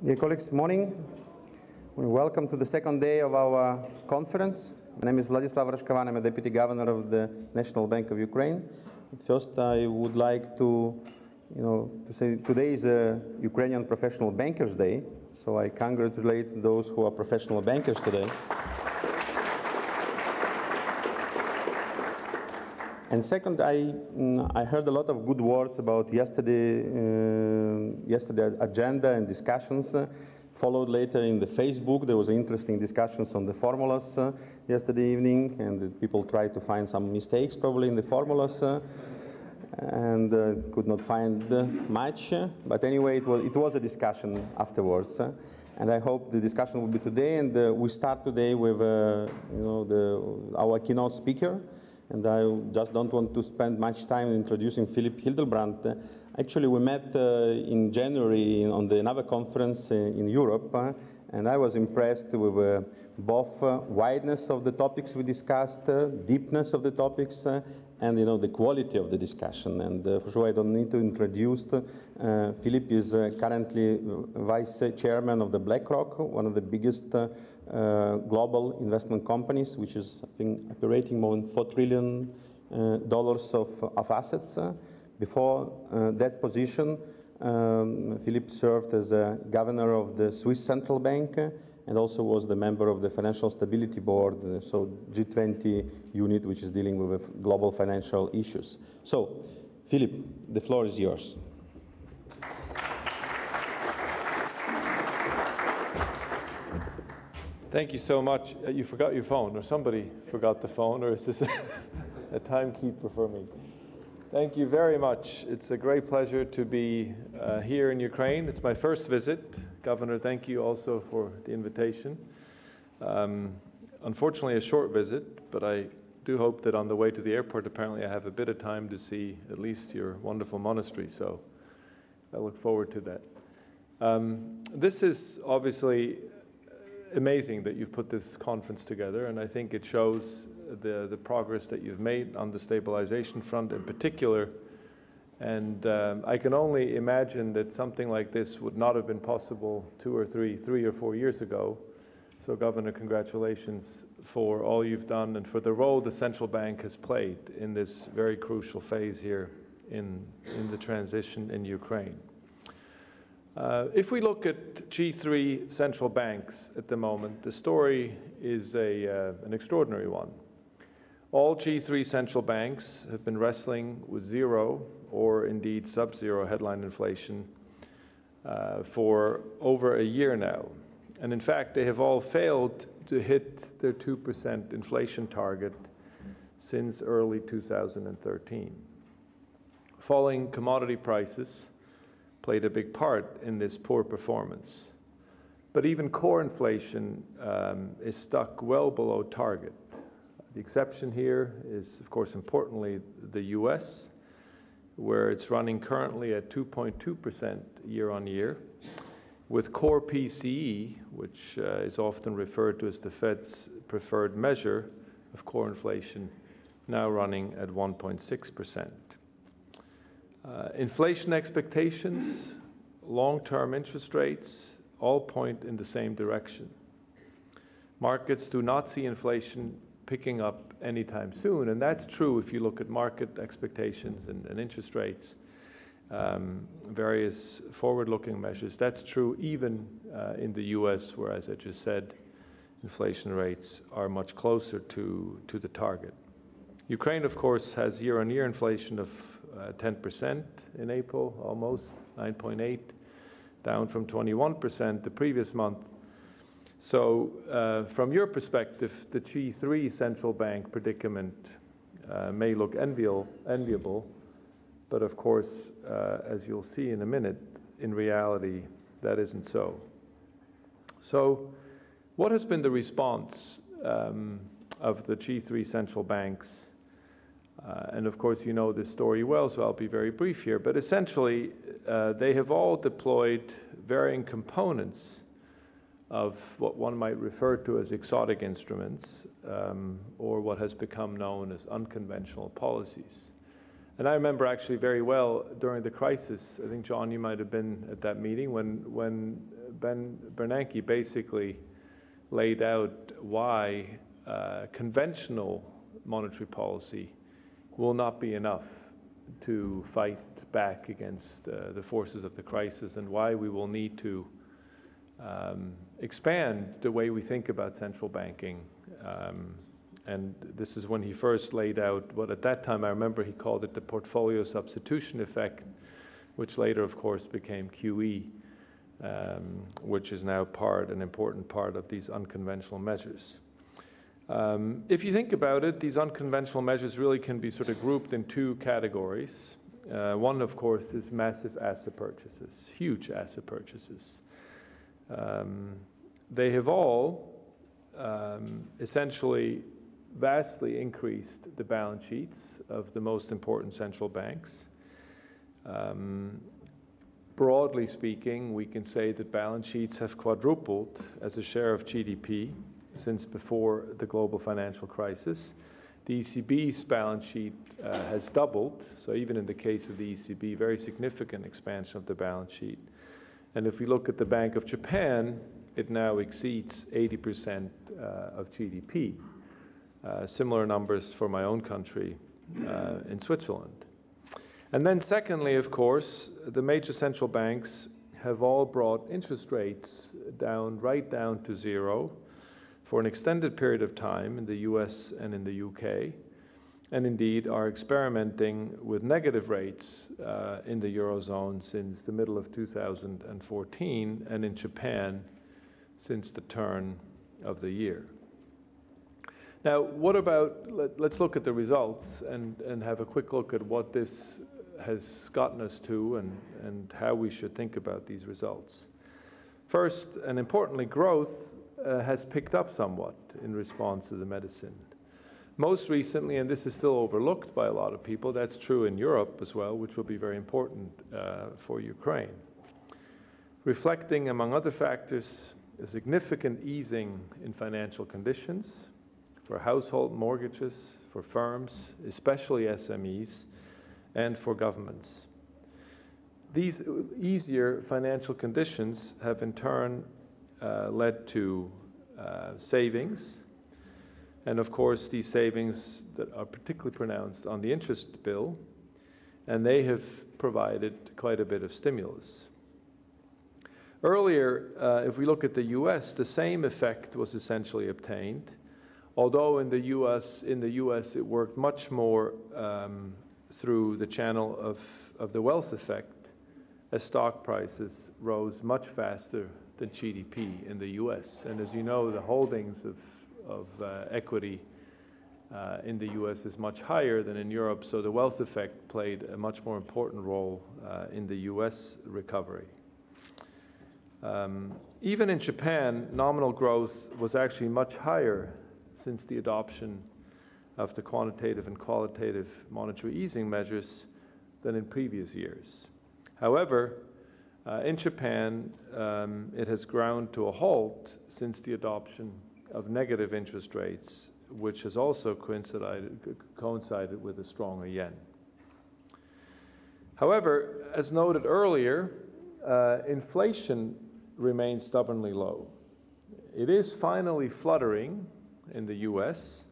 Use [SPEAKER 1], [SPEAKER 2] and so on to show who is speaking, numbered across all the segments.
[SPEAKER 1] Dear colleagues, morning. Welcome to the second day of our conference. My name is Vladislav Raškovan. I'm a Deputy Governor of the National Bank of Ukraine. First, I would like to say today is a Ukrainian Professional Bankers Day, so I congratulate those who are professional bankers today. And second, I heard a lot of good words about yesterday's agenda and discussions. Followed later in the Facebook. There was interesting discussions on the formulas yesterday evening, and people tried to find some mistakes probably in the formulas and could not find much. But anyway, it was a discussion afterwards. And I hope the discussion will be today. And we start today with our keynote speaker. And I just don't want to spend much time introducing Philipp Hildebrand. Actually, we met in January on another conference in Europe, and I was impressed with both wideness of the topics we discussed, deepness of the topics, and the quality of the discussion. And for sure, I don't need to introduce. Philipp is currently vice chairman of the BlackRock, one of the biggest global investment companies, which is, I think, operating more than $4 trillion of assets. Before that position, Philipp served as a governor of the Swiss Central Bank and also was the member of the Financial Stability Board, so G20 unit, which is dealing with global financial issues. So, Philipp, the floor is yours.
[SPEAKER 2] Thank you so much. You forgot your phone, or somebody forgot the phone, or is this a timekeeper for me? Thank you very much. It's a great pleasure to be here in Ukraine. It's my first visit. Governor, thank you also for the invitation. Unfortunately, a short visit, but I do hope that on the way to the airport, apparently I have a bit of time to see at least your wonderful monastery, so I look forward to that. This is obviously amazing that you've put this conference together, and I think it shows the progress that you've made on the stabilization front in particular. And I can only imagine that something like this would not have been possible 3 or 4 years ago. So, Governor, congratulations for all you've done and for the role the central bank has played in this very crucial phase here in the transition in Ukraine. If we look at G3 central banks at the moment, the story is an extraordinary one. All G3 central banks have been wrestling with zero or indeed sub-zero headline inflation for over a year now. And in fact, they have all failed to hit their 2% inflation target since early 2013. Falling commodity prices played a big part in this poor performance. But even core inflation is stuck well below target. The exception here is, of course, importantly, the US, where it's running currently at 2.2% year on year, with core PCE, which is often referred to as the Fed's preferred measure of core inflation, now running at 1.6%. Inflation expectations, long-term interest rates, all point in the same direction. Markets do not see inflation picking up anytime soon, and that's true if you look at market expectations and interest rates, various forward-looking measures. That's true even in the US, where, as I just said, inflation rates are much closer to the target. Ukraine, of course, has year-on-year inflation of 10% in April, almost 9.8, down from 21% the previous month. So from your perspective, the G3 central bank predicament may look enviable, but of course, as you'll see in a minute, in reality, that isn't so. So what has been the response of the G3 central banks? And of course, you know this story well, so I'll be very brief here. But essentially, they have all deployed varying components of what one might refer to as exotic instruments, or what has become known as unconventional policies. And I remember actually very well during the crisis, I think, John, you might have been at that meeting, when Ben Bernanke basically laid out why conventional monetary policy will not be enough to fight back against the forces of the crisis, and why we will need to expand the way we think about central banking. And this is when he first laid out what at that time I remember he called it the portfolio substitution effect, which later of course became QE, which is now an important part of these unconventional measures. If you think about it, these unconventional measures really can be sort of grouped in two categories. One, of course, is massive asset purchases, huge asset purchases. They have all essentially vastly increased the balance sheets of the most important central banks. Broadly speaking, we can say that balance sheets have quadrupled as a share of GDP since before the global financial crisis. The ECB's balance sheet has doubled, so even in the case of the ECB, very significant expansion of the balance sheet. And if we look at the Bank of Japan, it now exceeds 80% of GDP. Similar numbers for my own country in Switzerland. And then secondly, of course, the major central banks have all brought interest rates down, right down to zero for an extended period of time in the US and in the UK, and indeed are experimenting with negative rates in the Eurozone since the middle of 2014, and in Japan since the turn of the year. Now, what about, let's look at the results and have a quick look at what this has gotten us to and how we should think about these results. First, and importantly, growth has picked up somewhat in response to the medicine. Most recently, and this is still overlooked by a lot of people, that's true in Europe as well, which will be very important for Ukraine. Reflecting, among other factors, a significant easing in financial conditions for household mortgages, for firms, especially SMEs, and for governments. These easier financial conditions have in turn led to savings, and of course these savings that are particularly pronounced on the interest bill, and they have provided quite a bit of stimulus. Earlier, if we look at the US, the same effect was essentially obtained, although in the US it worked much more through the channel of the wealth effect, as stock prices rose much faster than GDP in the US. And as you know, the holdings of equity in the US is much higher than in Europe, so the wealth effect played a much more important role in the US recovery. Even in Japan, nominal growth was actually much higher since the adoption of the quantitative and qualitative monetary easing measures than in previous years. However, in Japan, it has ground to a halt since the adoption of negative interest rates, which has also coincided with a stronger yen. However, as noted earlier, inflation remains stubbornly low. It is finally fluttering in the US,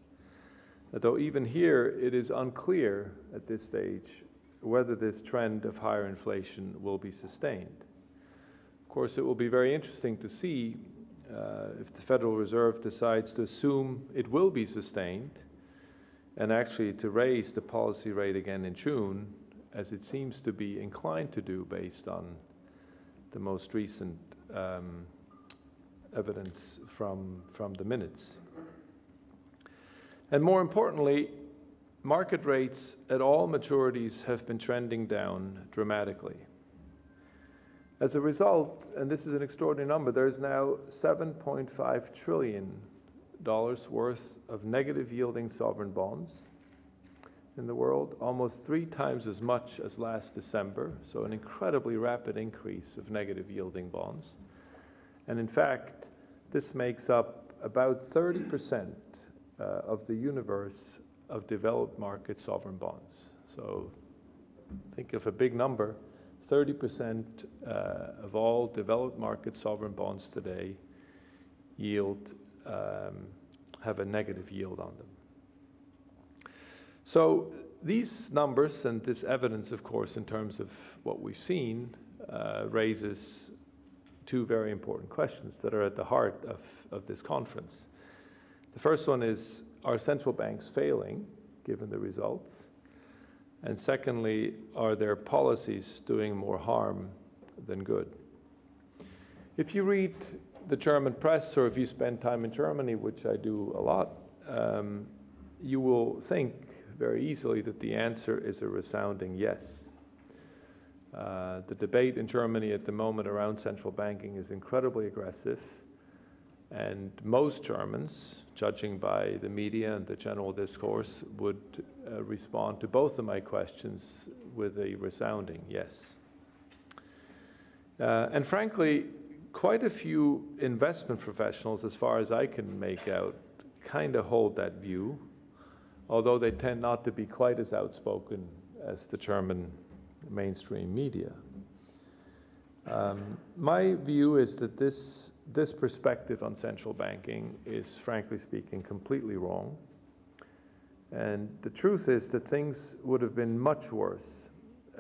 [SPEAKER 2] though even here it is unclear at this stage whether this trend of higher inflation will be sustained. Of course, it will be very interesting to see if the Federal Reserve decides to assume it will be sustained and actually to raise the policy rate again in June, as it seems to be inclined to do based on the most recent evidence from the minutes. And more importantly, market rates at all maturities have been trending down dramatically. As a result, and this is an extraordinary number, there is now $7.5 trillion worth of negative yielding sovereign bonds in the world, almost 3 times as much as last December, so an incredibly rapid increase of negative yielding bonds. And in fact, this makes up about 30% of the universe of developed market sovereign bonds. So think of a big number, 30% of all developed market sovereign bonds today have a negative yield on them. So these numbers and this evidence, of course, in terms of what we've seen, raises two very important questions that are at the heart of this conference. The first one is, are central banks failing, given the results? And secondly, are their policies doing more harm than good? If you read the German press, or if you spend time in Germany, which I do a lot, you will think very easily that the answer is a resounding yes. The debate in Germany at the moment around central banking is incredibly aggressive, and most Germans, judging by the media and the general discourse, would respond to both of my questions with a resounding yes. And frankly, quite a few investment professionals, as far as I can make out, kind of hold that view, although they tend not to be quite as outspoken as the German mainstream media. My view is that this perspective on central banking is, frankly speaking, completely wrong. And the truth is that things would have been much worse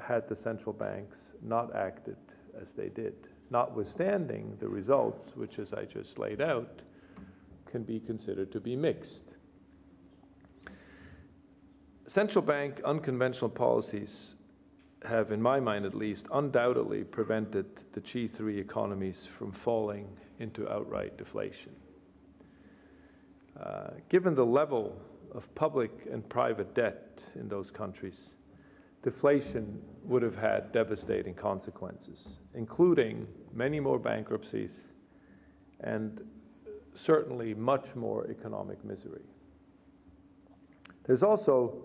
[SPEAKER 2] had the central banks not acted as they did, notwithstanding the results, which, as I just laid out, can be considered to be mixed. Central bank unconventional policies have, in my mind at least, undoubtedly prevented the G3 economies from falling into outright deflation. Given the level of public and private debt in those countries, deflation would have had devastating consequences, including many more bankruptcies and certainly much more economic misery. There's also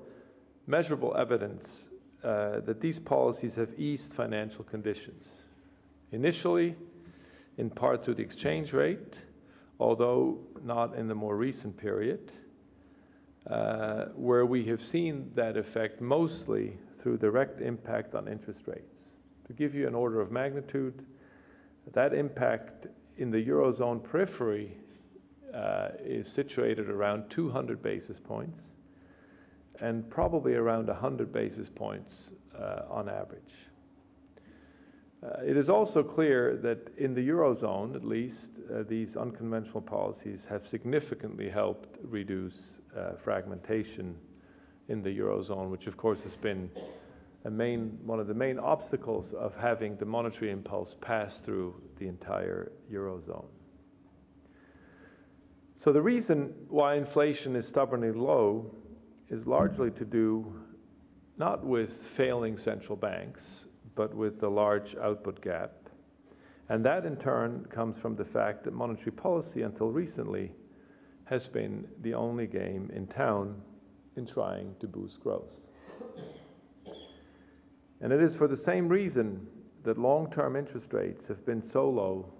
[SPEAKER 2] measurable evidence that these policies have eased financial conditions. Initially, in part through the exchange rate, although not in the more recent period, where we have seen that effect mostly through direct impact on interest rates. To give you an order of magnitude, that impact in the Eurozone periphery is situated around 200 basis points, and probably around 100 basis points on average. It is also clear that in the Eurozone, at least, these unconventional policies have significantly helped reduce fragmentation in the Eurozone, which of course has been one of the main obstacles of having the monetary impulse pass through the entire Eurozone. So the reason why inflation is stubbornly low is largely to do not with failing central banks, but with the large output gap. And that in turn comes from the fact that monetary policy until recently has been the only game in town in trying to boost growth. And it is for the same reason that long-term interest rates have been so low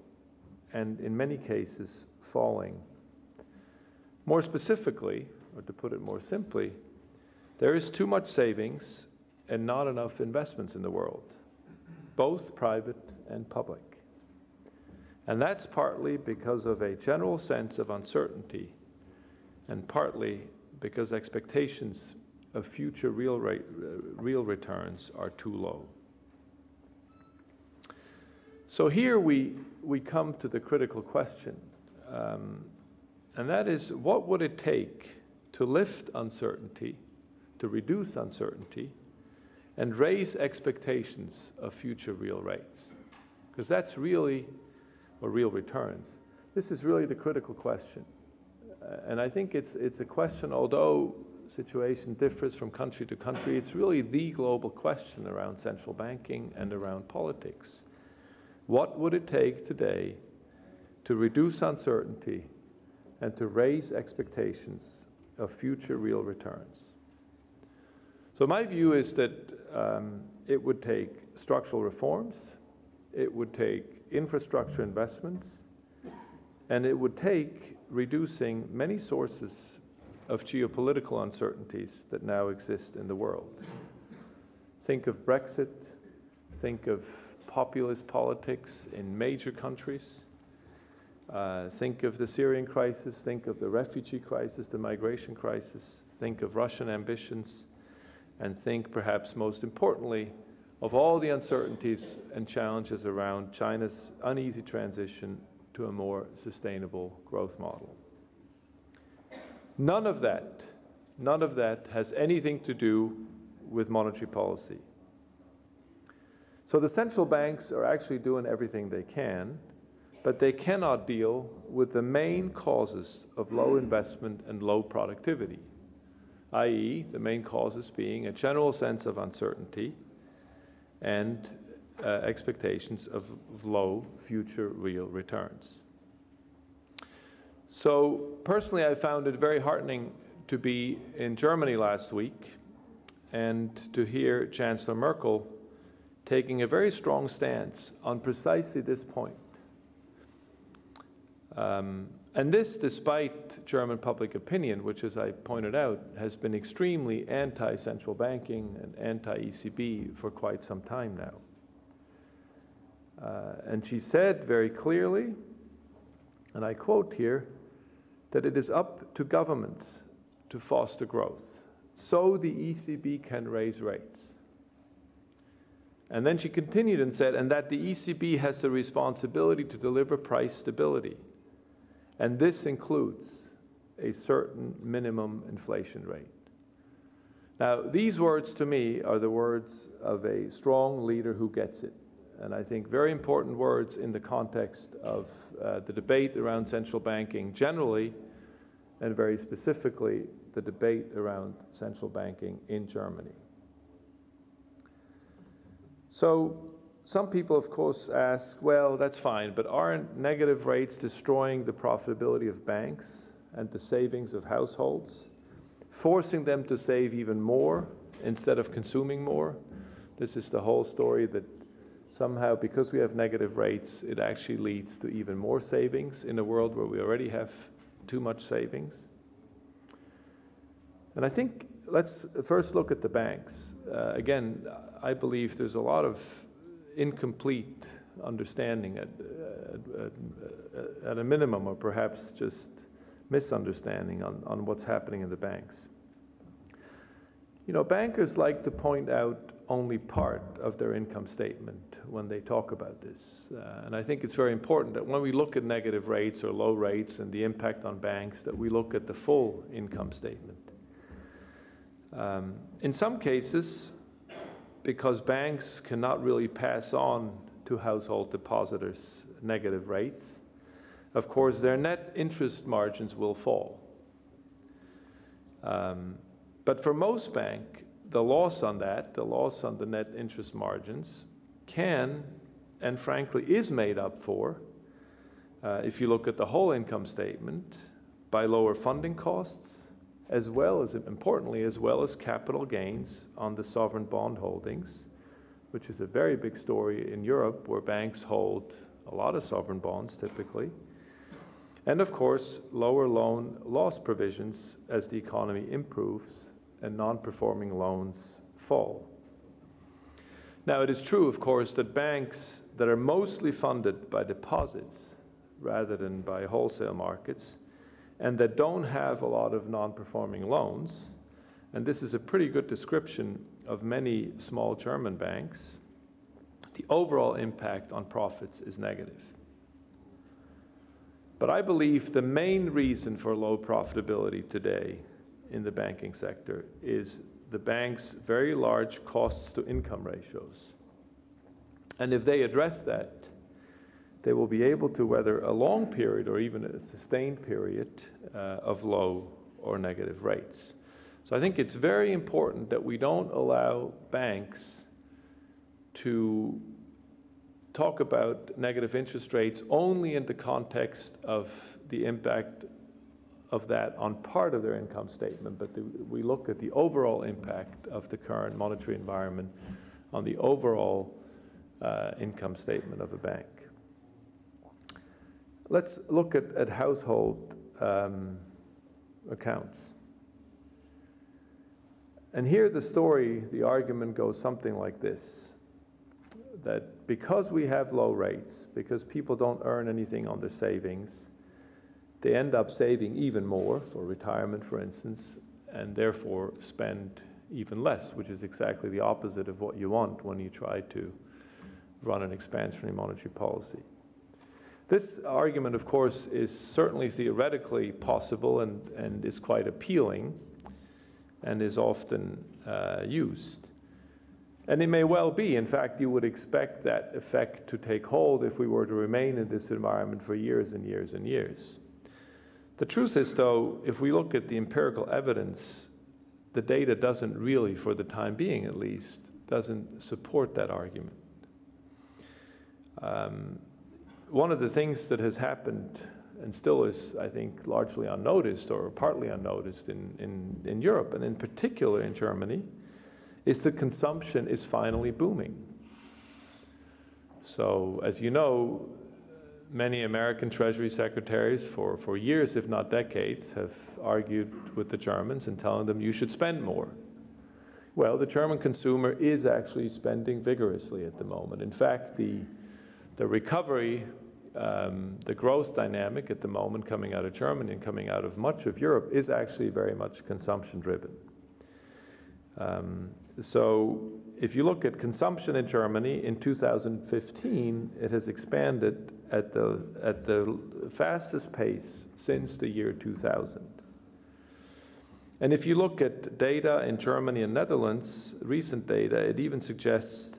[SPEAKER 2] and in many cases falling. More specifically, or to put it more simply, there is too much savings and not enough investments in the world, both private and public. And that's partly because of a general sense of uncertainty, and partly because expectations of future real returns are too low. So here we come to the critical question, and that is, what would it take to lift uncertainty, to reduce uncertainty, and raise expectations of future real rates? Because that's really, or real returns, this is really the critical question. And I think it's a question, although situation differs from country to country, it's really the global question around central banking and around politics. What would it take today to reduce uncertainty and to raise expectations of future real returns? So my view is that it would take structural reforms, it would take infrastructure investments, and it would take reducing many sources of geopolitical uncertainties that now exist in the world. Think of Brexit, think of populist politics in major countries, think of the Syrian crisis, think of the refugee crisis, the migration crisis, think of Russian ambitions, and think perhaps most importantly of all the uncertainties and challenges around China's uneasy transition to a more sustainable growth model. None of that has anything to do with monetary policy. So the central banks are actually doing everything they can, but they cannot deal with the main causes of low investment and low productivity, i.e., the main causes being a general sense of uncertainty and expectations of low future real returns. So personally, I found it very heartening to be in Germany last week and to hear Chancellor Merkel taking a very strong stance on precisely this point. And this despite German public opinion, which, as I pointed out, has been extremely anti-central banking and anti-ECB for quite some time now. And she said very clearly, and I quote here, that it is up to governments to foster growth, so the ECB can raise rates. And then she continued and said, and that the ECB has the responsibility to deliver price stability. And this includes a certain minimum inflation rate. Now, these words to me are the words of a strong leader who gets it. And I think very important words in the context of the debate around central banking generally, and very specifically, the debate around central banking in Germany. So some people, of course, ask, well, that's fine, but aren't negative rates destroying the profitability of banks and the savings of households, forcing them to save even more instead of consuming more? This is the whole story that somehow, because we have negative rates, it actually leads to even more savings in a world where we already have too much savings. And I think let's first look at the banks. Again, I believe there's a lot of incomplete understanding at a minimum, or perhaps just misunderstanding on what's happening in the banks. You know, bankers like to point out only part of their income statement when they talk about this. And I think it's very important that when we look at negative rates or low rates and the impact on banks, that we look at the full income statement. In some cases, because banks cannot really pass on to household depositors negative rates, of course, their net interest margins will fall. But for most banks, the loss on that, the loss on the net interest margins, can and frankly is made up for, if you look at the whole income statement, by lower funding costs, as well as, importantly, as well as capital gains on the sovereign bond holdings, which is a very big story in Europe, where banks hold a lot of sovereign bonds typically. And of course, lower loan loss provisions as the economy improves and non-performing loans fall. Now, it is true, of course, that banks that are mostly funded by deposits rather than by wholesale markets, and that don't have a lot of non-performing loans, and this is a pretty good description of many small German banks, the overall impact on profits is negative. But I believe the main reason for low profitability today in the banking sector is the bank's very large costs to income ratios. And if they address that, they will be able to weather a long period or even a sustained period of low or negative rates. So I think it's very important that we don't allow banks to talk about negative interest rates only in the context of the impact of that on part of their income statement, but we look at the overall impact of the current monetary environment on the overall income statement of a bank. Let's look at household accounts. And here the story, the argument goes something like this, that because we have low rates, because people don't earn anything on their savings, they end up saving even more for retirement, for instance, and therefore spend even less, which is exactly the opposite of what you want when you try to run an expansionary monetary policy. This argument, of course, is certainly theoretically possible and is quite appealing and is often used. And it may well be. In fact, you would expect that effect to take hold if we were to remain in this environment for years and years and years. The truth is, though, if we look at the empirical evidence, the data doesn't really, for the time being at least, doesn't support that argument. One of the things that has happened and still is, I think, largely unnoticed or partly unnoticed in Europe, and in particular in Germany, is that consumption is finally booming. So, as you know, many American Treasury secretaries for years, if not decades, have argued with the Germans and telling them you should spend more. Well, the German consumer is actually spending vigorously at the moment. In fact, the recovery, the growth dynamic at the moment coming out of Germany and coming out of much of Europe is actually very much consumption driven. So if you look at consumption in Germany in 2015, it has expanded at the fastest pace since the year 2000. And if you look at data in Germany and Netherlands, recent data, it even suggests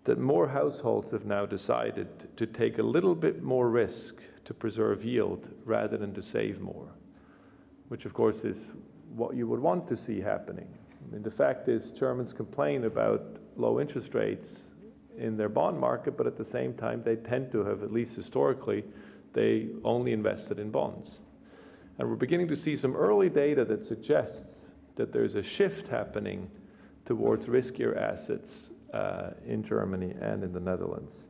[SPEAKER 2] that more households have now decided to take a little bit more risk to preserve yield rather than to save more, which of course is what you would want to see happening. I mean, the fact is Germans complain about low interest rates in their bond market, but at the same time they tend to have, at least historically, they only invested in bonds. And we're beginning to see some early data that suggests that there's a shift happening towards riskier assets in Germany and in the Netherlands.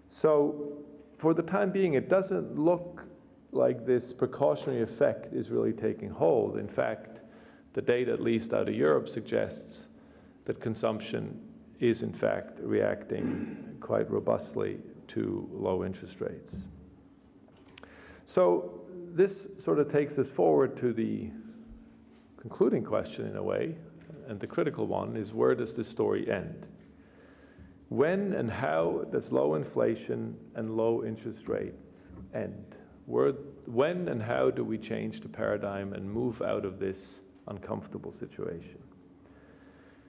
[SPEAKER 2] So for the time being, it doesn't look like this precautionary effect is really taking hold. In fact, the data, at least out of Europe, suggests that consumption is in fact reacting quite robustly to low interest rates. So this sort of takes us forward to the concluding question in a way, and the critical one is, where does this story end? When and how does low inflation and low interest rates end? When and how do we change the paradigm and move out of this uncomfortable situation?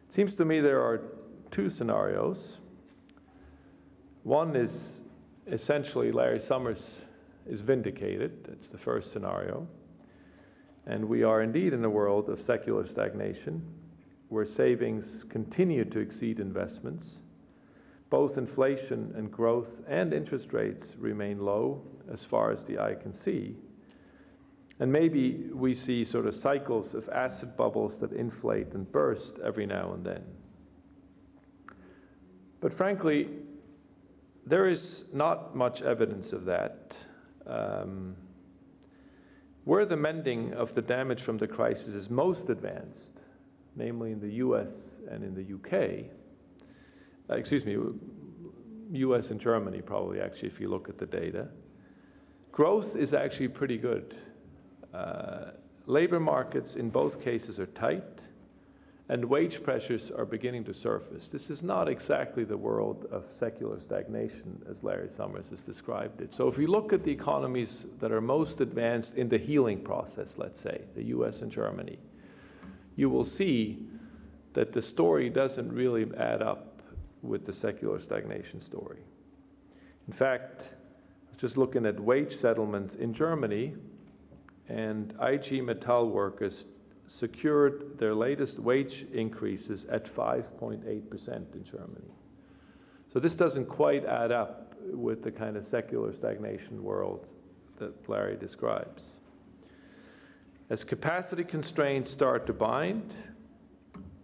[SPEAKER 2] It seems to me there are two scenarios. One is essentially Larry Summers is vindicated. That's the first scenario. And we are indeed in a world of secular stagnation, where savings continue to exceed investments. Both inflation and growth and interest rates remain low as far as the eye can see. And maybe we see sort of cycles of asset bubbles that inflate and burst every now and then. But frankly, there is not much evidence of that. Where the mending of the damage from the crisis is most advanced, namely in the US and in the UK, US and Germany probably, actually, if you look at the data, growth is actually pretty good. Labor markets in both cases are tight, and wage pressures are beginning to surface. This is not exactly the world of secular stagnation as Larry Summers has described it. So if you look at the economies that are most advanced in the healing process, let's say, the US and Germany, you will see that the story doesn't really add up with the secular stagnation story. In fact, I was just looking at wage settlements in Germany, and IG Metall workers secured their latest wage increases at 5.8% in Germany. So this doesn't quite add up with the kind of secular stagnation world that Larry describes. As capacity constraints start to bind,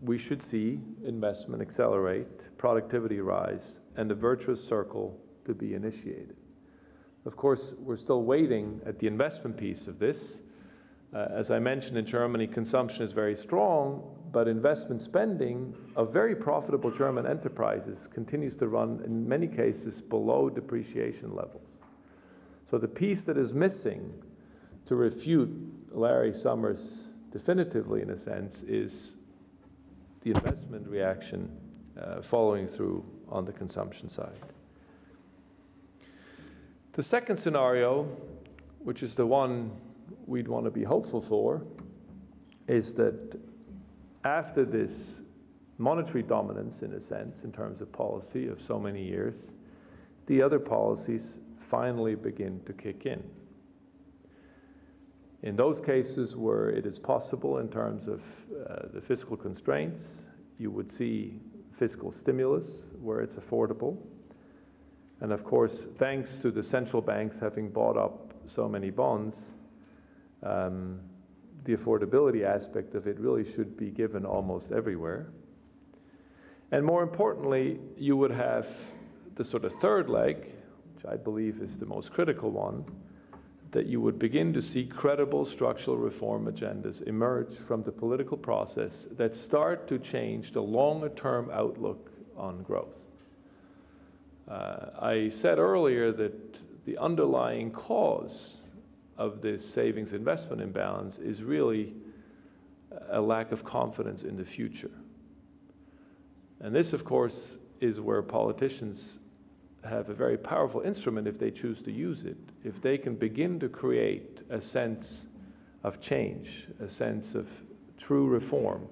[SPEAKER 2] we should see investment accelerate, productivity rise, and a virtuous circle to be initiated. Of course, we're still waiting at the investment piece of this. As I mentioned, in Germany, consumption is very strong, but investment spending of very profitable German enterprises continues to run, in many cases, below depreciation levels. So the piece that is missing to refute Larry Summers definitively, in a sense, is the investment reaction following through on the consumption side. The second scenario, which is the one we'd want to be hopeful for, is that after this monetary dominance, in a sense, in terms of policy of so many years, the other policies finally begin to kick in. In those cases where it is possible in terms of the fiscal constraints, you would see fiscal stimulus where it's affordable. And of course, thanks to the central banks having bought up so many bonds, the affordability aspect of it really should be given almost everywhere. And more importantly, you would have the sort of third leg, which I believe is the most critical one, that you would begin to see credible structural reform agendas emerge from the political process that start to change the longer-term outlook on growth. I said earlier that the underlying cause of this savings investment imbalance is really a lack of confidence in the future. And this, of course, is where politicians have a very powerful instrument if they choose to use it. If they can begin to create a sense of change, a sense of true reform,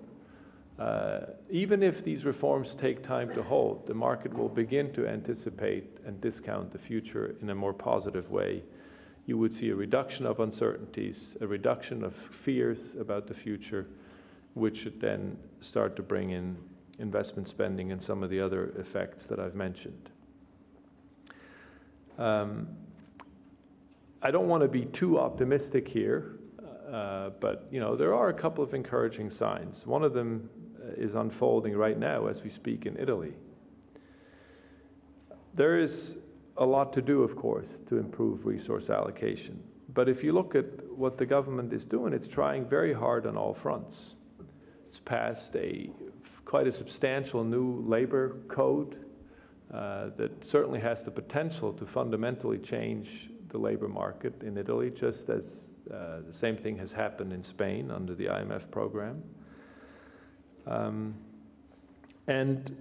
[SPEAKER 2] even if these reforms take time to hold, the market will begin to anticipate and discount the future in a more positive way. You would see a reduction of uncertainties, a reduction of fears about the future, which should then start to bring in investment spending and some of the other effects that I've mentioned. I don't want to be too optimistic here, but there are a couple of encouraging signs. One of them is unfolding right now as we speak in Italy. There is a lot to do, of course, to improve resource allocation. But if you look at what the government is doing, it's trying very hard on all fronts. It's passed quite a substantial new labor code that certainly has the potential to fundamentally change the labor market in Italy, just as the same thing has happened in Spain under the IMF program. And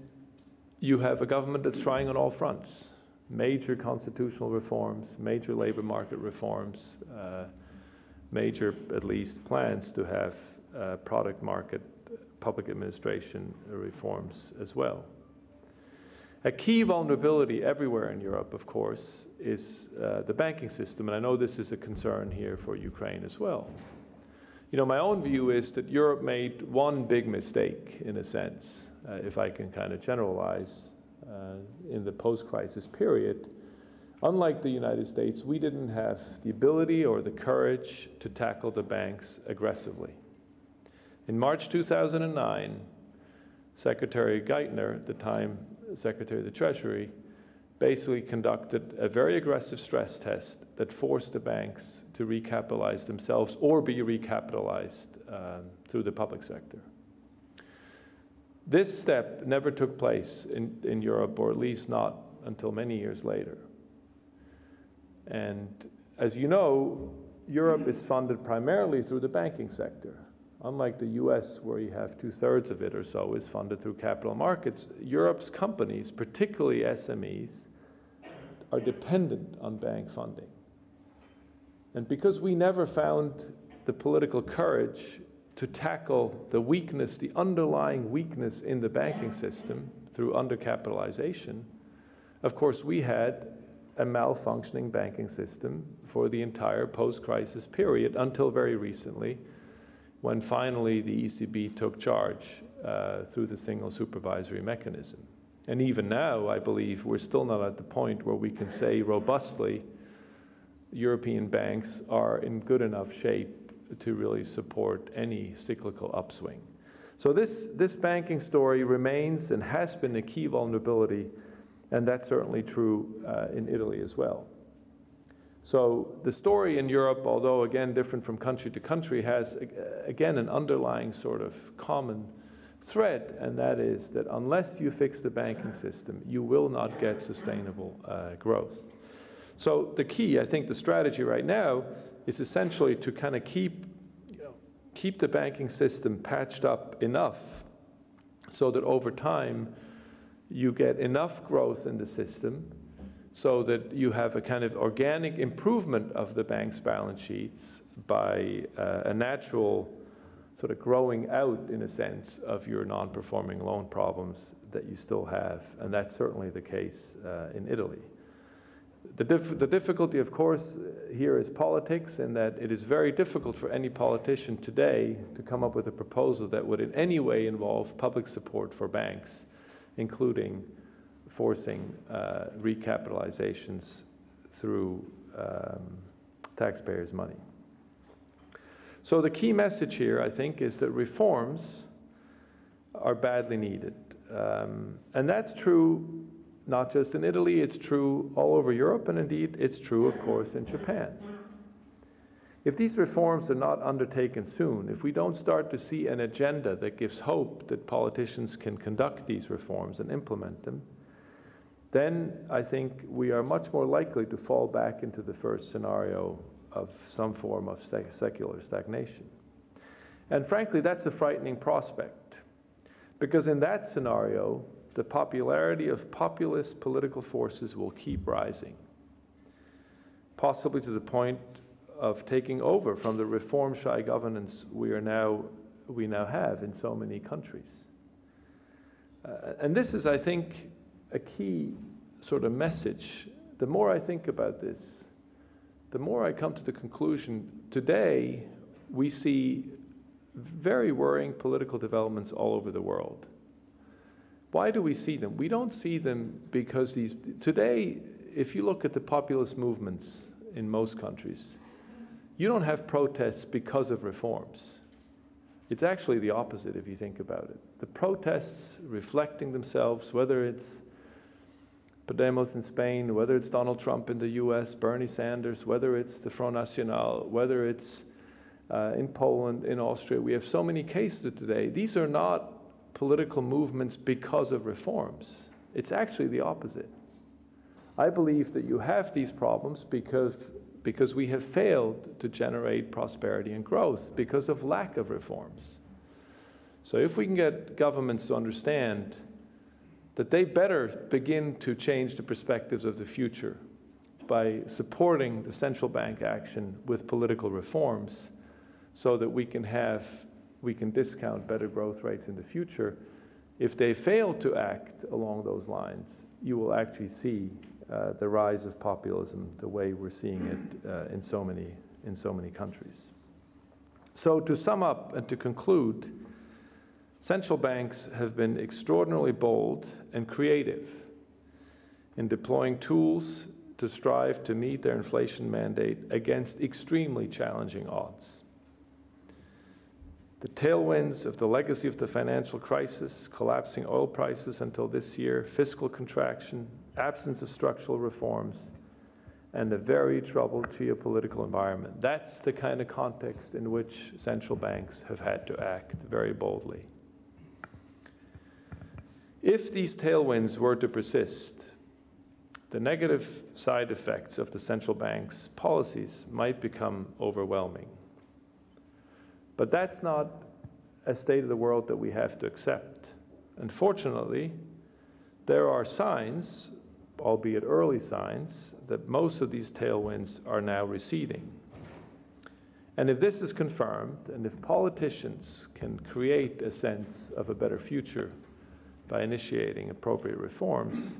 [SPEAKER 2] you have a government that's trying on all fronts. Major constitutional reforms, major labor market reforms, major, at least, plans to have product market, public administration reforms as well. A key vulnerability everywhere in Europe, of course, is the banking system, and I know this is a concern here for Ukraine as well. My own view is that Europe made one big mistake, in a sense, if I can kind of generalize, in the post-crisis period. Unlike the United States, we didn't have the ability or the courage to tackle the banks aggressively. In March 2009, Secretary Geithner, at the time Secretary of the Treasury, basically conducted a very aggressive stress test that forced the banks to recapitalize themselves or be recapitalized through the public sector. This step never took place in Europe, or at least not until many years later. And as you know, Europe is funded primarily through the banking sector. Unlike the US, where you have 2/3 of it or so is funded through capital markets, Europe's companies, particularly SMEs, are dependent on bank funding. And because we never found the political courage to tackle the weakness, the underlying weakness in the banking system through undercapitalization, of course we had a malfunctioning banking system for the entire post-crisis period until very recently, when finally the ECB took charge through the single supervisory mechanism. And even now, I believe, we're still not at the point where we can say robustly European banks are in good enough shape to really support any cyclical upswing. So this banking story remains and has been a key vulnerability, and that's certainly true in Italy as well. So the story in Europe, although again different from country to country, has again an underlying sort of common thread, and that is that unless you fix the banking system, you will not get sustainable growth. So the key, I think the strategy right now is essentially to kind of keep the banking system patched up enough so that over time you get enough growth in the system so that you have a kind of organic improvement of the bank's balance sheets by a natural sort of growing out, in a sense, of your non-performing loan problems that you still have. And that's certainly the case in Italy. The difficulty, of course, here is politics, in that it is very difficult for any politician today to come up with a proposal that would in any way involve public support for banks, including forcing recapitalizations through taxpayers' money. So the key message here, I think, is that reforms are badly needed. And that's true not just in Italy, it's true all over Europe, and indeed it's true, of course, in Japan. If these reforms are not undertaken soon, if we don't start to see an agenda that gives hope that politicians can conduct these reforms and implement them, then I think we are much more likely to fall back into the first scenario of some form of secular stagnation. And frankly, that's a frightening prospect, because in that scenario, the popularity of populist political forces will keep rising, possibly to the point of taking over from the reform-shy governance we now have in so many countries. And this is, I think, a key sort of message. The more I think about this, the more I come to the conclusion, today we see very worrying political developments all over the world. Why do we see them? We don't see them because today, if you look at the populist movements in most countries, you don't have protests because of reforms. It's actually the opposite if you think about it. The protests reflecting themselves, whether it's Podemos in Spain, whether it's Donald Trump in the US, Bernie Sanders, whether it's the Front National, whether it's in Poland, in Austria, we have so many cases today. These are not political movements because of reforms. It's actually the opposite. I believe that you have these problems because we have failed to generate prosperity and growth because of lack of reforms. So if we can get governments to understand that they better begin to change the perspectives of the future by supporting the central bank action with political reforms so that we can discount better growth rates in the future. If they fail to act along those lines, you will actually see the rise of populism the way we're seeing it in so many countries. So to sum up and to conclude, central banks have been extraordinarily bold and creative in deploying tools to strive to meet their inflation mandate against extremely challenging odds. The tailwinds of the legacy of the financial crisis, collapsing oil prices until this year, fiscal contraction, absence of structural reforms, and a very troubled geopolitical environment. That's the kind of context in which central banks have had to act very boldly. If these tailwinds were to persist, the negative side effects of the central bank's policies might become overwhelming. But that's not a state of the world that we have to accept. Unfortunately, there are signs, albeit early signs, that most of these tailwinds are now receding. And if this is confirmed, and if politicians can create a sense of a better future by initiating appropriate reforms,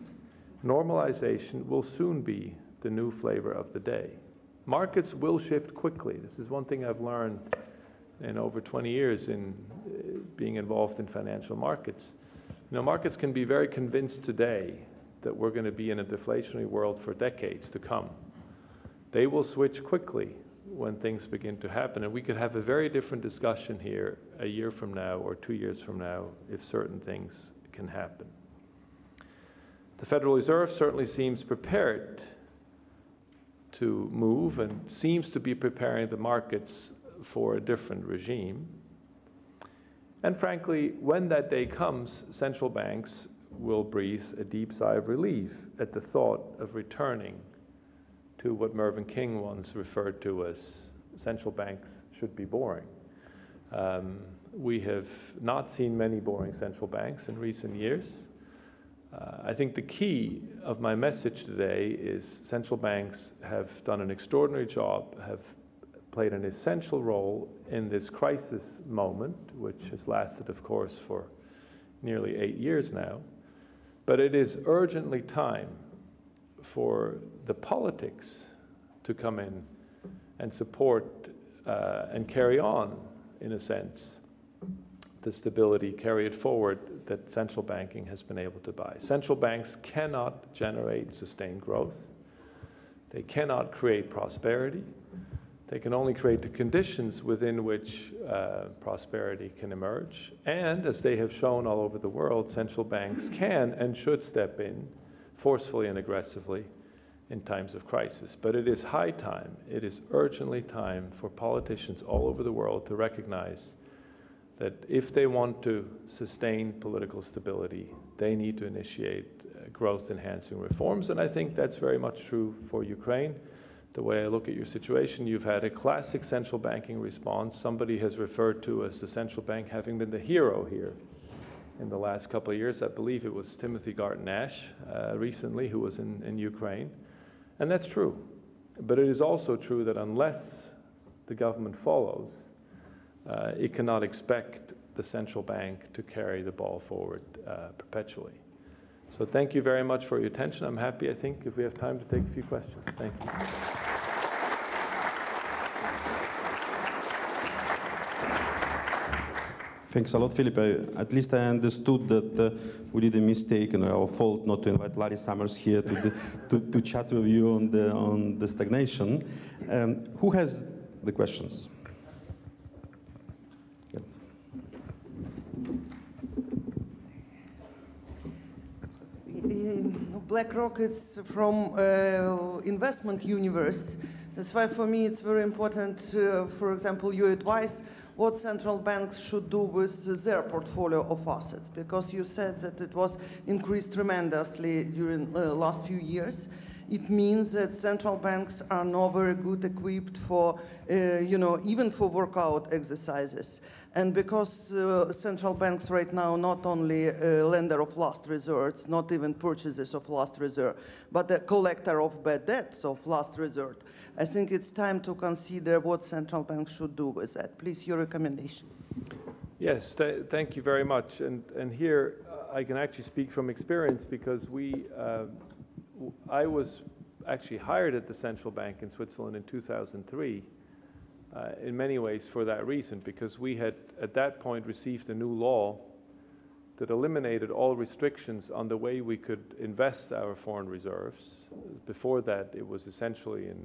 [SPEAKER 2] normalization will soon be the new flavor of the day. Markets will shift quickly. This is one thing I've learned in over 20 years in being involved in financial markets. You know, markets can be very convinced today that we're going to be in a deflationary world for decades to come. They will switch quickly when things begin to happen, and we could have a very different discussion here a year from now or 2 years from now if certain things can happen. The Federal Reserve certainly seems prepared to move and seems to be preparing the markets for a different regime. And frankly, when that day comes, central banks will breathe a deep sigh of relief at the thought of returning to what Mervyn King once referred to as central banks should be boring. We have not seen many boring central banks in recent years. I think the key of my message today is central banks have done an extraordinary job, have played an essential role in this crisis moment, which has lasted, of course, for nearly 8 years now. But it is urgently time for the politics to come in and support and carry on, in a sense, the stability, carry it forward that central banking has been able to buy. Central banks cannot generate sustained growth. They cannot create prosperity. They can only create the conditions within which prosperity can emerge. And as they have shown all over the world, central banks can and should step in forcefully and aggressively in times of crisis. But it is high time, it is urgently time for politicians all over the world to recognize that if they want to sustain political stability, they need to initiate growth-enhancing reforms. And I think that's very much true for Ukraine. The way I look at your situation, you've had a classic central banking response. Somebody has referred to as the central bank having been the hero here in the last couple of years. I believe it was Timothy Garton-Ash recently who was in Ukraine. And that's true. But it is also true that unless the government follows, it cannot expect the central bank to carry the ball forward perpetually. So thank you very much for your attention. I'm happy, I think, if we have time to take a few questions. Thank you.
[SPEAKER 1] Thanks a lot, Philip. At least I understood that we did a mistake and our fault not to invite Larry Summers here to chat with you on the stagnation. Who has the questions?
[SPEAKER 3] BlackRock is from investment universe. That's why for me it's very important, for example, your advice what central banks should do with their portfolio of assets, because you said that it was increased tremendously during the last few years. It means that central banks are not very good equipped for, even for workout exercises. And because central banks right now not only a lender of last resort, not even purchasers of last resort, but a collector of bad debts of last resort, I think it's time to consider what central banks should do with that. Please, your recommendation.
[SPEAKER 2] Yes, thank you very much. And here I can actually speak from experience because I was actually hired at the central bank in Switzerland in 2003. In many ways for that reason, because we had at that point received a new law that eliminated all restrictions on the way we could invest our foreign reserves. Before that, it was essentially in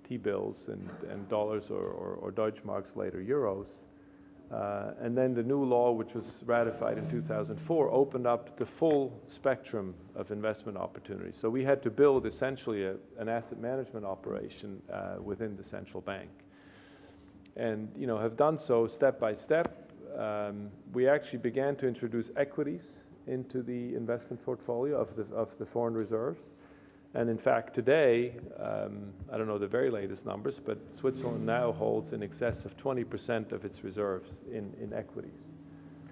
[SPEAKER 2] T-bills and dollars or Deutschmarks, later euros. And then the new law, which was ratified in 2004, opened up the full spectrum of investment opportunities. So we had to build essentially an asset management operation within the central bank. And have done so step by step. We actually began to introduce equities into the investment portfolio of the foreign reserves. And in fact, today, I don't know the very latest numbers, but Switzerland now holds in excess of 20% of its reserves in equities.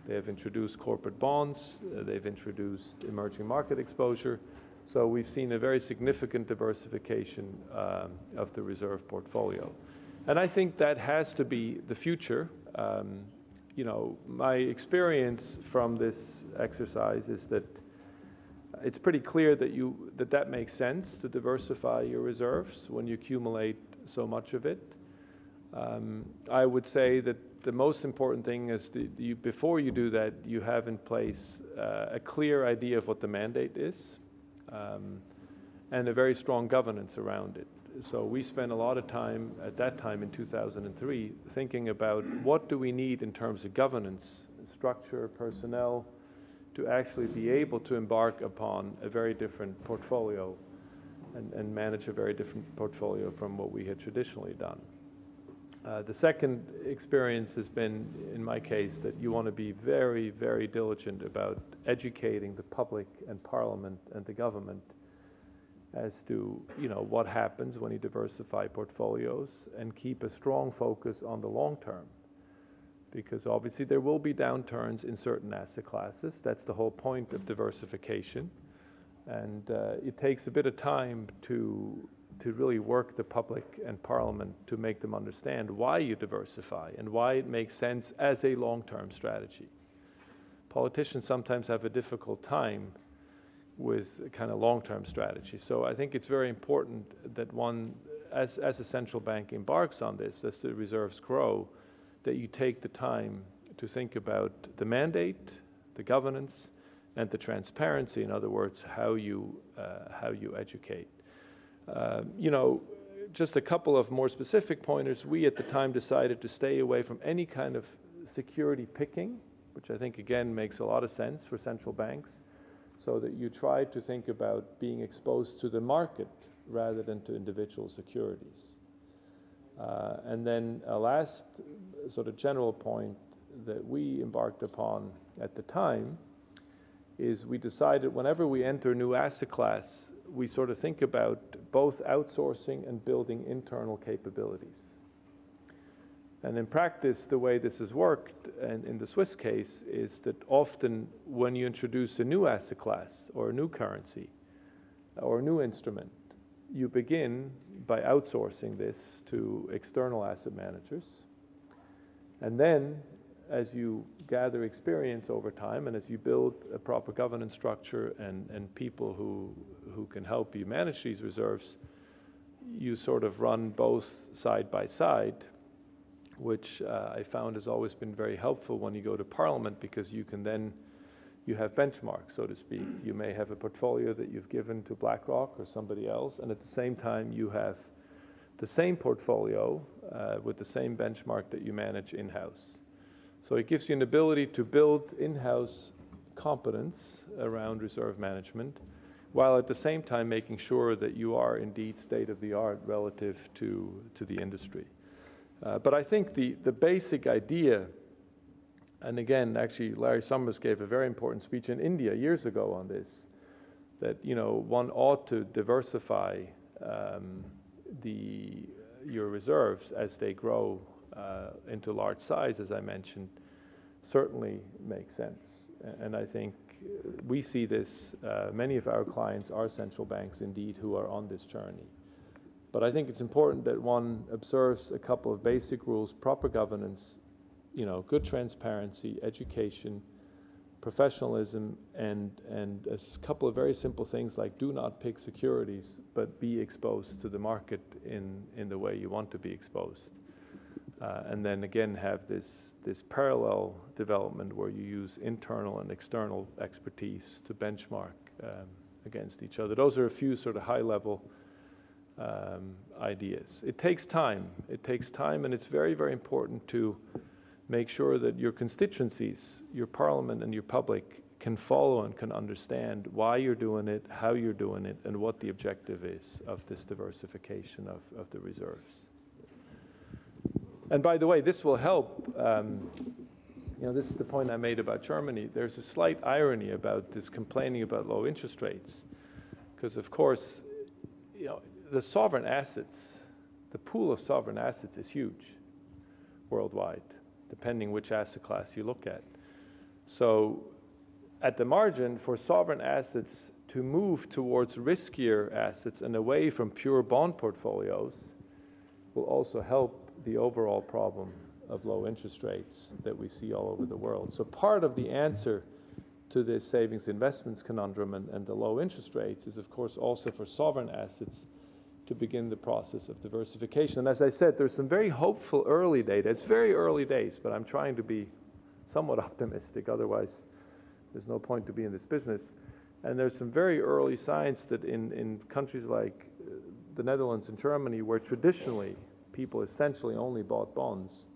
[SPEAKER 2] They have introduced corporate bonds, they've introduced emerging market exposure. So we've seen a very significant diversification of the reserve portfolio. And I think that has to be the future. My experience from this exercise is that it's pretty clear that that makes sense to diversify your reserves when you accumulate so much of it. I would say that the most important thing is before you do that, you have in place a clear idea of what the mandate is and a very strong governance around it. So we spent a lot of time at that time in 2003 thinking about what do we need in terms of governance, structure, personnel, to actually be able to embark upon a very different portfolio and manage a very different portfolio from what we had traditionally done. The second experience has been, in my case, that you want to be very, very diligent about educating the public and Parliament and the government as to, you know, what happens when you diversify portfolios and keep a strong focus on the long term. Because obviously there will be downturns in certain asset classes. That's the whole point of diversification. And it takes a bit of time to really work the public and Parliament to make them understand why you diversify and why it makes sense as a long-term strategy. Politicians sometimes have a difficult time with a kind of long-term strategy. So I think it's very important that one, as a central bank embarks on this, as the reserves grow, that you take the time to think about the mandate, the governance, and the transparency. In other words, how you educate. You know, just a couple of more specific pointers. We at the time decided to stay away from any kind of security picking, which I think again makes a lot of sense for central banks, so that you try to think about being exposed to the market rather than to individual securities. And then a last sort of general point that we embarked upon at the time is we decided whenever we enter a new asset class, we sort of think about both outsourcing and building internal capabilities. And in practice, the way this has worked, and in the Swiss case, is that often when you introduce a new asset class or a new currency or a new instrument, you begin by outsourcing this to external asset managers. And then, as you gather experience over time and as you build a proper governance structure and people who can help you manage these reserves, you sort of run both side by side, which I found has always been very helpful when you go to Parliament, because you can then, you have benchmarks, so to speak. You may have a portfolio that you've given to BlackRock or somebody else, and at the same time you have the same portfolio with the same benchmark that you manage in-house. So it gives you an ability to build in-house competence around reserve management, while at the same time making sure that you are indeed state-of-the-art relative to the industry. But I think the basic idea, and again, actually Larry Summers gave a very important speech in India years ago on this, that, you know, one ought to diversify your reserves as they grow into large size, as I mentioned, certainly makes sense. And I think we see this, many of our clients are central banks indeed who are on this journey. But I think it's important that one observes a couple of basic rules: proper governance, you know, good transparency, education, professionalism, and a couple of very simple things like do not pick securities, but be exposed to the market in the way you want to be exposed. And then again have this parallel development where you use internal and external expertise to benchmark against each other. Those are a few sort of high-level ideas. It takes time. It takes time, and it's very, very important to make sure that your constituencies, your Parliament and your public can follow and can understand why you're doing it, how you're doing it, and what the objective is of this diversification of the reserves. And by the way, this will help. You know, this is the point I made about Germany. There's a slight irony about this complaining about low interest rates, because of course, you know, the sovereign assets, the pool of sovereign assets is huge worldwide, depending which asset class you look at. So at the margin, for sovereign assets to move towards riskier assets and away from pure bond portfolios will also help the overall problem of low interest rates that we see all over the world. So part of the answer to this savings investments conundrum and the low interest rates is, of course, also for sovereign assets to begin the process of diversification. And as I said, there's some very hopeful early data. It's very early days, but I'm trying to be somewhat optimistic. Otherwise, there's no point to be in this business. And there's some very early signs that in countries like the Netherlands and Germany, where traditionally people essentially only bought bonds,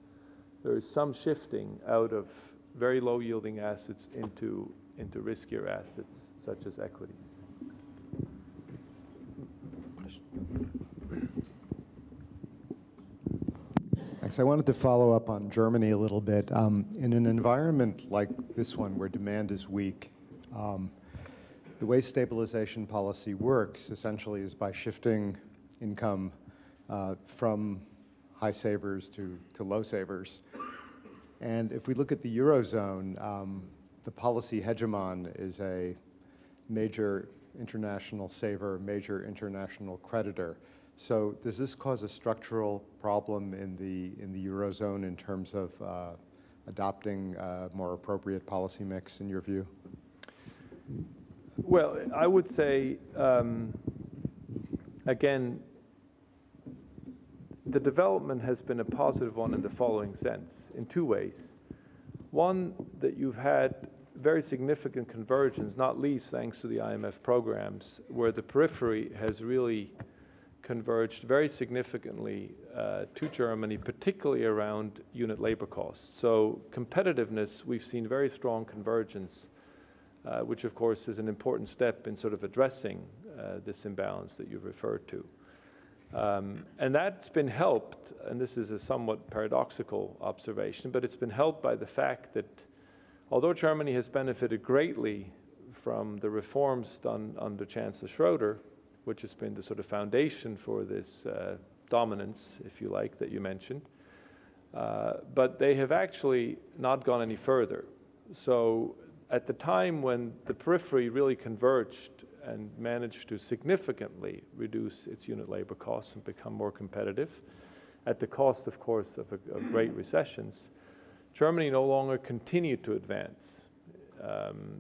[SPEAKER 2] there is some shifting out of very low yielding assets into riskier assets such as equities.
[SPEAKER 4] Thanks. I wanted to follow up on Germany a little bit. In an environment like this one where demand is weak, the way stabilization policy works essentially is by shifting income from high savers to low savers. And if we look at the Eurozone, the policy hegemon is a major international saver, major international creditor. So does this cause a structural problem in the Eurozone in terms of adopting a more appropriate policy mix, in your view?
[SPEAKER 2] Well, I would say, again, the development has been a positive one in the following sense, in two ways. One, that you've had very significant convergence, not least thanks to the IMF programs, where the periphery has really converged very significantly to Germany, particularly around unit labor costs. So competitiveness, we've seen very strong convergence, which of course is an important step in sort of addressing this imbalance that you've referred to. And that's been helped, and this is a somewhat paradoxical observation, but it's been helped by the fact that although Germany has benefited greatly from the reforms done under Chancellor Schroeder, which has been the sort of foundation for this dominance, if you like, that you mentioned, but they have actually not gone any further. So at the time when the periphery really converged and managed to significantly reduce its unit labor costs and become more competitive, at the cost, of course, of great recessions, Germany no longer continued to advance.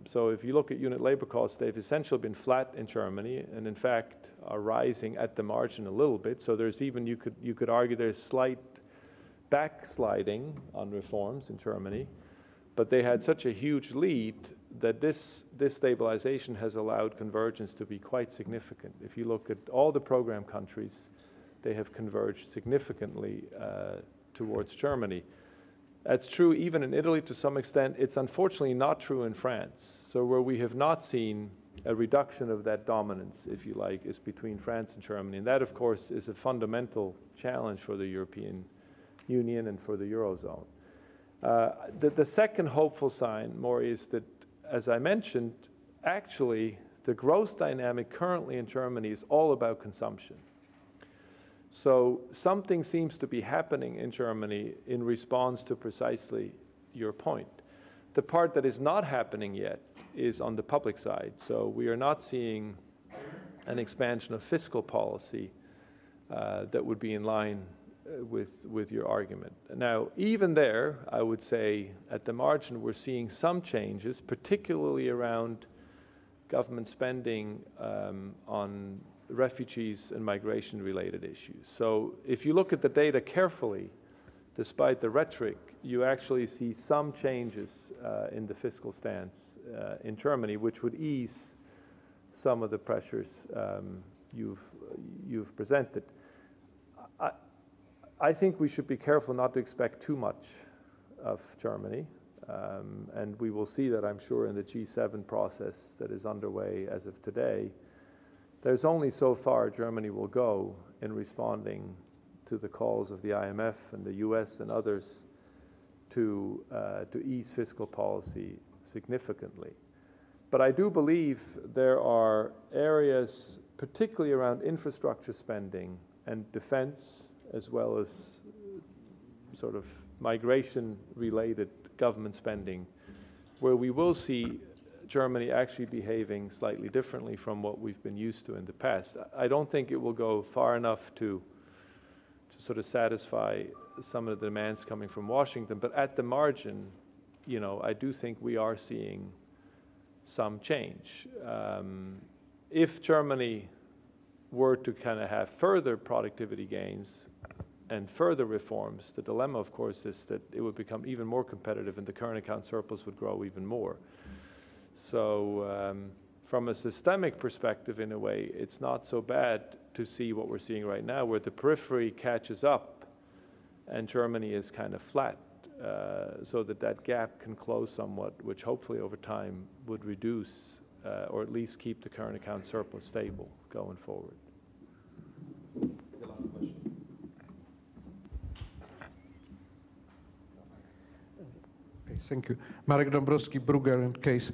[SPEAKER 2] So if you look at unit labor costs, they've essentially been flat in Germany, and in fact are rising at the margin a little bit. So there's even, you could argue there's slight backsliding on reforms in Germany, but they had such a huge lead that this stabilization has allowed convergence to be quite significant. If you look at all the program countries, they have converged significantly towards Germany. That's true even in Italy to some extent. It's unfortunately not true in France. So where we have not seen a reduction of that dominance, if you like, is between France and Germany. And that, of course, is a fundamental challenge for the European Union and for the Eurozone. The second hopeful sign, more, is that, as I mentioned, actually the growth dynamic currently in Germany is all about consumption. So something seems to be happening in Germany in response to precisely your point. The part that is not happening yet is on the public side. So we are not seeing an expansion of fiscal policy that would be in line with your argument. Now, even there, I would say at the margin, we're seeing some changes, particularly around government spending on refugees and migration-related issues. So if you look at the data carefully, despite the rhetoric, you actually see some changes in the fiscal stance in Germany, which would ease some of the pressures you've presented. I think we should be careful not to expect too much of Germany, and we will see that, I'm sure, in the G7 process that is underway as of today. There's only so far Germany will go in responding to the calls of the IMF and the US and others to ease fiscal policy significantly. But I do believe there are areas, particularly around infrastructure spending and defense, as well as sort of migration-related government spending, where we will see Germany actually behaving slightly differently from what we've been used to in the past. I don't think it will go far enough to sort of satisfy some of the demands coming from Washington, but at the margin, you know, I do think we are seeing some change. If Germany were to kind of have further productivity gains and further reforms, the dilemma, of course, is that it would become even more competitive and the current account surplus would grow even more. So from a systemic perspective, in a way, it's not so bad to see what we're seeing right now, where the periphery catches up and Germany is kind of flat, so that gap can close somewhat, which hopefully over time would reduce or at least keep the current account surplus stable going forward.
[SPEAKER 1] The last question.
[SPEAKER 5] Thank you. Marek Dąbrowski, Bruegel and Case.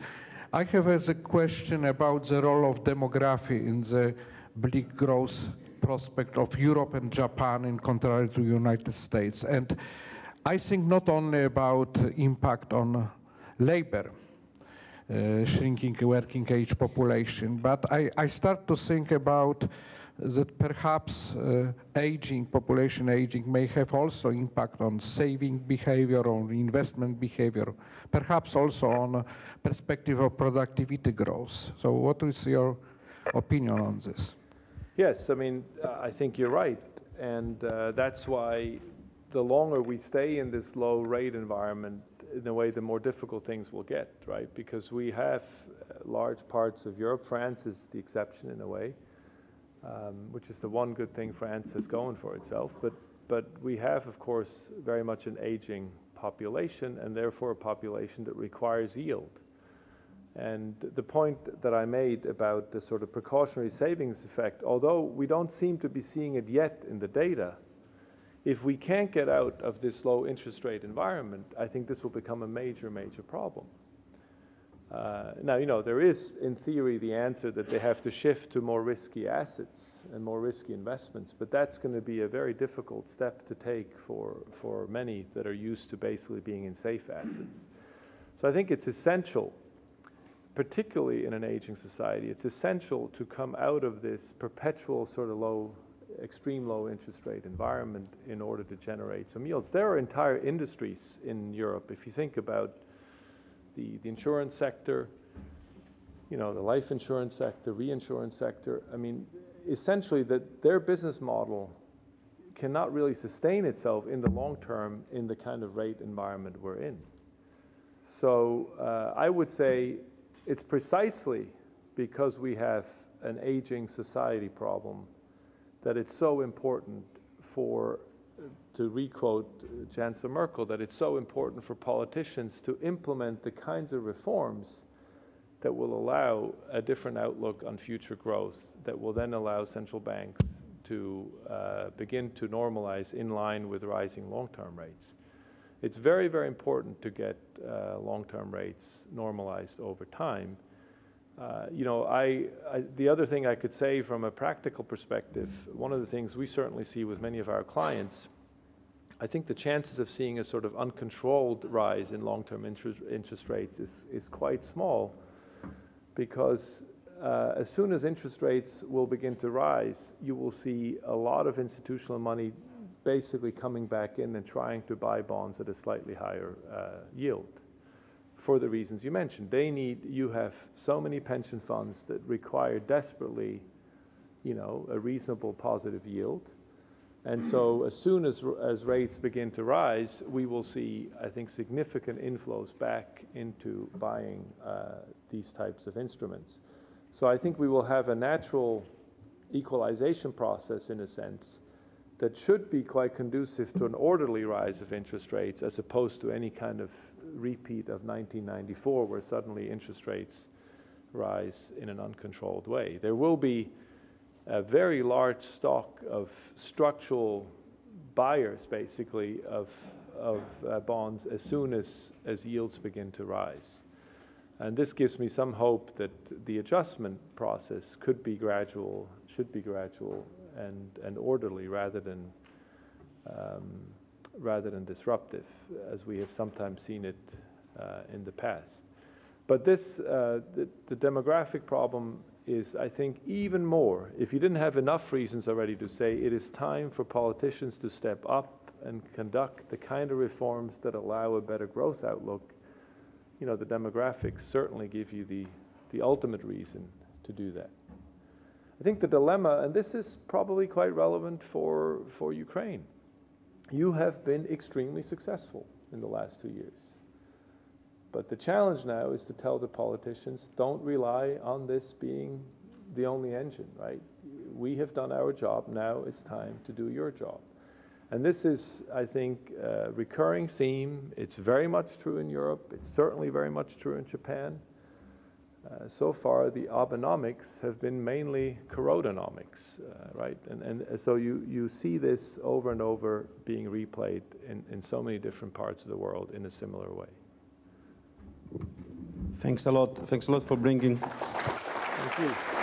[SPEAKER 5] I have a question about the role of demography in the bleak growth prospect of Europe and Japan in contrary to United States. And I think not only about impact on labor, shrinking working age population, but I start to think about that perhaps population aging may have also impact on saving behavior, on investment behavior, perhaps also on perspective of productivity growth. So what is your opinion on this?
[SPEAKER 2] Yes, I mean, I think you're right. And that's why the longer we stay in this low rate environment, in a way, the more difficult things will get, right? Because we have large parts of Europe. France is the exception in a way, which is the one good thing France has going for itself. But we have, of course, very much an aging population, and therefore a population that requires yield. And the point that I made about the sort of precautionary savings effect, although we don't seem to be seeing it yet in the data, if we can't get out of this low interest rate environment, I think this will become a major, major problem. Now, you know, there is, in theory, the answer that they have to shift to more risky assets and more risky investments, but that's going to be a very difficult step to take for many that are used to basically being in safe assets. So I think it's essential, particularly in an aging society, it's essential to come out of this perpetual sort of low, extreme low interest rate environment in order to generate some yields. There are entire industries in Europe, if you think about the insurance sector, you know, the life insurance sector, reinsurance sector. I mean, essentially their business model cannot really sustain itself in the long term in the kind of rate environment we're in. So I would say it's precisely because we have an aging society problem that it's so important to requote Chancellor Merkel, that it's so important for politicians to implement the kinds of reforms that will allow a different outlook on future growth, that will then allow central banks to begin to normalize in line with rising long-term rates. It's very, very important to get long-term rates normalized over time. You know, the other thing I could say from a practical perspective, one of the things we certainly see with many of our clients, I think the chances of seeing a sort of uncontrolled rise in long-term interest rates is quite small, because as soon as interest rates will begin to rise, you will see a lot of institutional money basically coming back in and trying to buy bonds at a slightly higher yield. For the reasons you mentioned, you have so many pension funds that require desperately, you know, a reasonable positive yield. And so as soon as rates begin to rise, we will see, I think, significant inflows back into buying these types of instruments. So I think we will have a natural equalization process, in a sense, that should be quite conducive to an orderly rise of interest rates, as opposed to any kind of repeat of 1994, where suddenly interest rates rise in an uncontrolled way. There will be a very large stock of structural buyers, basically, of bonds as soon as yields begin to rise. And this gives me some hope that the adjustment process could be gradual, should be gradual and orderly, rather than disruptive, as we have sometimes seen it in the past. But the demographic problem is, I think, even more. If you didn't have enough reasons already to say it is time for politicians to step up and conduct the kind of reforms that allow a better growth outlook, you know, the demographics certainly give you the ultimate reason to do that. I think the dilemma, and this is probably quite relevant for Ukraine, you have been extremely successful in the last 2 years. But the challenge now is to tell the politicians, don't rely on this being the only engine, right? We have done our job, now it's time to do your job. And this is, I think, a recurring theme. It's very much true in Europe. It's certainly very much true in Japan. So far, the Abenomics have been mainly Coronanomics, right? And so you see this over and over being replayed in so many different parts of the world in a similar way.
[SPEAKER 1] Thanks a lot. Thanks a lot for bringing.
[SPEAKER 2] Thank you.